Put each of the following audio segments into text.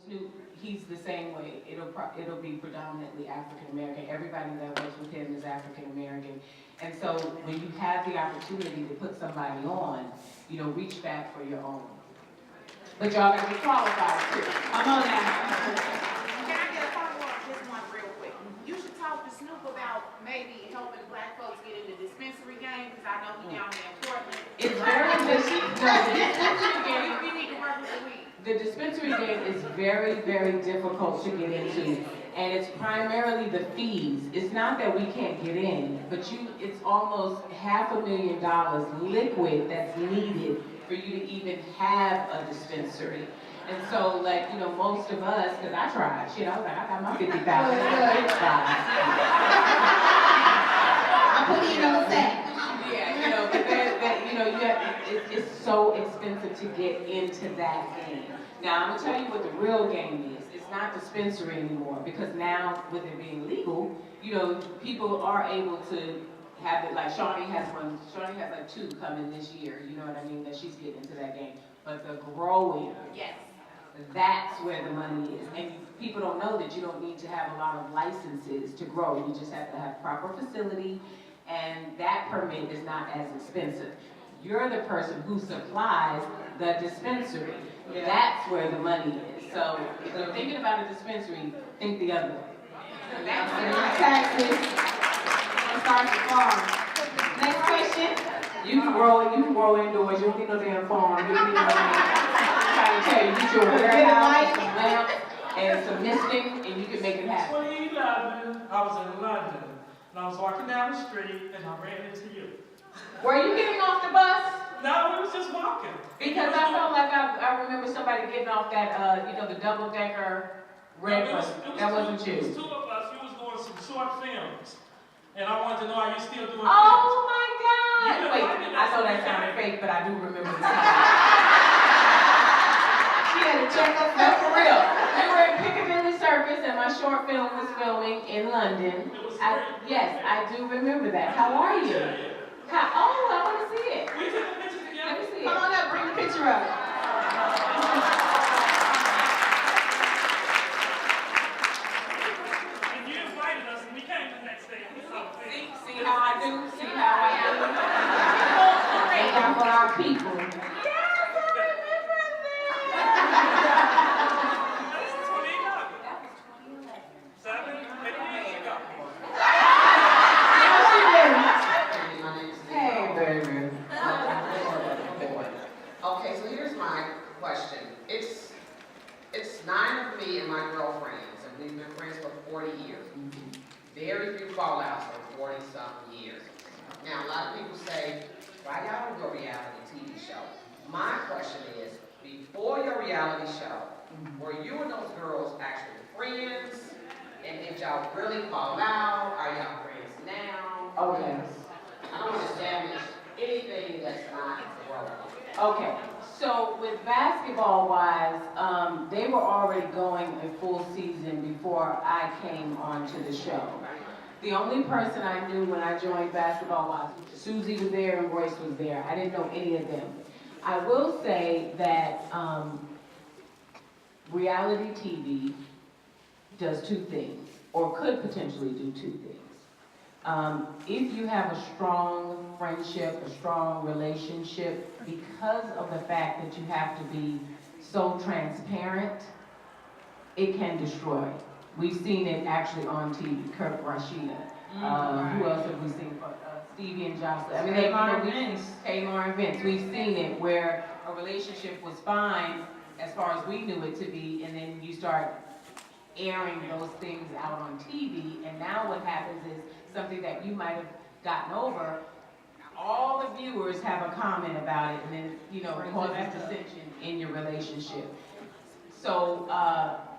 Snoop, he's the same way. It'll be predominantly African American. Everybody that works with him is African American. And so when you have the opportunity to put somebody on, reach back for your own. But y'all gotta be qualified too. Come on now. Can I get a follow-up, just one real quick? You should talk to Snoop about maybe helping black folks get in the dispensary game, because I know he down there in Portland. It's very We need to work with the weed. The dispensary game is very, very difficult to get into, and it's primarily the fees. It's not that we can't get in, but it's almost $500,000 liquid that's needed for you to even have a dispensary. And so, most of us, because I tried, I was like, I got my 50,000. I'm putting it on the set. Yeah, but it's so expensive to get into that game. Now, I'm gonna tell you what the real game is. It's not dispensary anymore, because now, with it being legal, people are able to have it. Like Shawnee has one. Shawnee has like 2 coming this year. You know what I mean? That she's getting into that game. But the growing, Yes. that's where the money is. And people don't know that you don't need to have a lot of licenses to grow. You just have to have proper facility, and that permit is not as expensive. You're the person who supplies the dispensary. Yeah. That's where the money is. So if you're thinking about a dispensary, think the other way. Taxes. And start the farm. Next question. You can grow indoors. You don't need no damn farm. You don't need no I'm trying to tell you, get your warehouse, some lamps, and some misting, and you can make it happen. 2011, I was in London, and I was walking down the street, and I ran into you. Were you getting off the bus? No, we was just walking. Because I felt like I remember somebody getting off that, the double-decker red bus. That wasn't It was you. 2 of us. We was doing some short films, and I wanted to know, are you still doing Oh my God! You Wait, invited I us know to that the sounded game. fake, but I do remember the time. She had to check us No, out. for real. We were in Piccadilly Circus, and my short film was filming in London. It was Yes, I do remember that. How are you? Oh, I want to see it. We took a picture Let me together. see Come it. on up, bring the picture up. And you invited us, and we came the next day. We saw the film. See how I do? See how I do? Thank God for our people. Yes, I remember That's 2011. that. That was 2011. 7, 8 years ago. Hey, baby. Okay, so here's my question. It's 9 of me and my girlfriends, and we've been friends for 40 years. Very few fallouts for 40-something years. Now, a lot of people say, why y'all don't do a reality TV show? My question is, before your reality show, were you and those girls actually friends? And did y'all really fall out? Are y'all friends now? Okay. I don't want to damage anything that's not growing. Okay, so with basketball-wise, they were already going a full season before I came onto the show. The only person I knew when I joined basketball-wise, Susie was there and Royce was there. I didn't know any of them. I will say that reality TV does 2 things, or could potentially do 2 things. If you have a strong friendship, a strong relationship, because of the fact that you have to be so transparent, it can destroy. We've seen it actually on TV, Kirk Rashida. Who else have we seen? Stevie and Jocelyn. I mean, Tamar and Vince. We've seen it where a relationship was fine as far as we knew it to be, and then you start airing those things out on TV, and now what happens is something that you might have gotten over, all the viewers have a comment about it, and then, it causes dissension in your relationship. So,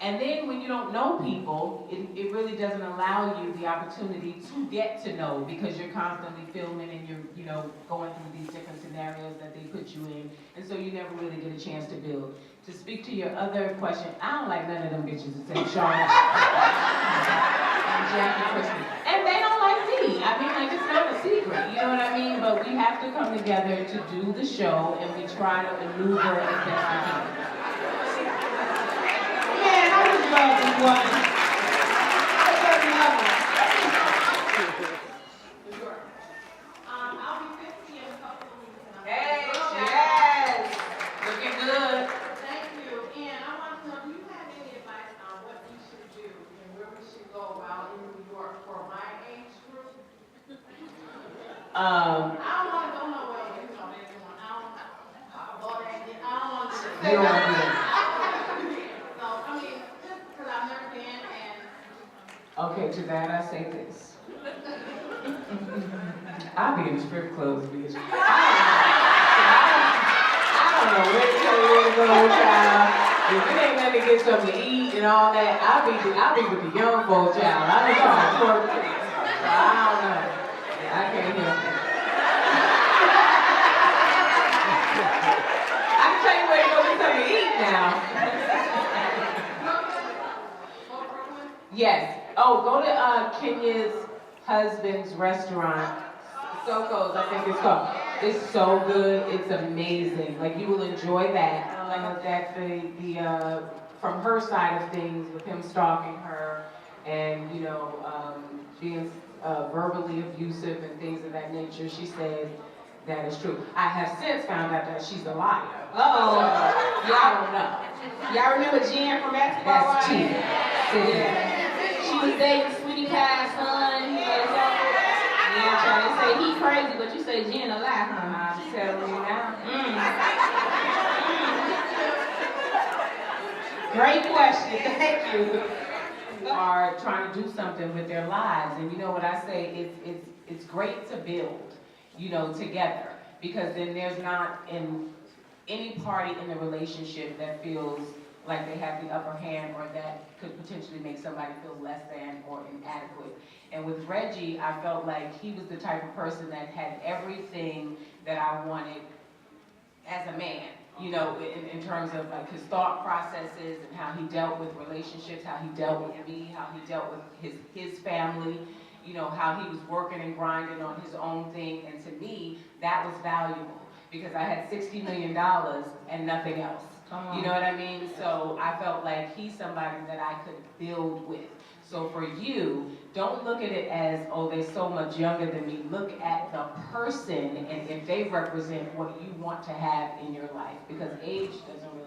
and then when you don't know people, it really doesn't allow you the opportunity to get to know, because you're constantly filming and you're, going through these different scenarios that they put you in, and so you never really get a chance to build. To speak to your other question, I don't like none of them bitches except Sean and Jackie Christmas. And they don't like me. I mean, like, it's not a secret, you know what I mean? But we have to come together to do the show, and we try to maneuver as best we can. Yeah, love this one. Let's go to the other one. I'll be 50 in a couple of weeks. And I'm Hey, gonna- yes, looking good. Thank you. And I want to know, do you have any advice on what we should do and where we should go while in New York for my age group? I don't want to go nowhere with you know everyone. I don't want to say You are that. good. So, I mean, just because I've never been and Okay, to that I say this. I'll be in the strip clubs, bitch. I don't know where to tell you where to go, child. If it ain't nothing to get something to eat and all that, I'll be with the young folks, child. I be trying to twerk too. So I don't know. I can't help it. I can tell you where to go get something to eat now. Yes. Oh, go to Kenya's husband's restaurant. Soko's, I think it's called. It's so good. It's amazing. Like you will enjoy that. That the from her side of things, with him stalking her and being verbally abusive and things of that nature. She said that is true. I have since found out that she's a liar. Uh-oh. I don't know. Y'all remember Jen from Basketball That's Wives? cheating. Yeah. She was dating Sweetie Pie's son. Yeah, trying to say he crazy, but you say Jen a lie, huh? I'm telling you now. Great question. Thank you. Are trying to do something with their lives, and you know what I say? It's great to build, together, because then there's not in any party in the relationship that feels like they have the upper hand or that could potentially make somebody feel less than or inadequate. And with Reggie, I felt like he was the type of person that had everything that I wanted as a man, in terms of like his thought processes and how he dealt with relationships, how he dealt with me, how he dealt with his family, how he was working and grinding on his own thing. And to me, that was valuable because I had $60 million and nothing else. You know what I mean? So I felt like he's somebody that I could build with. So for you, don't look at it as, oh, they're so much younger than me. Look at the person and if they represent what you want to have in your life, because age doesn't really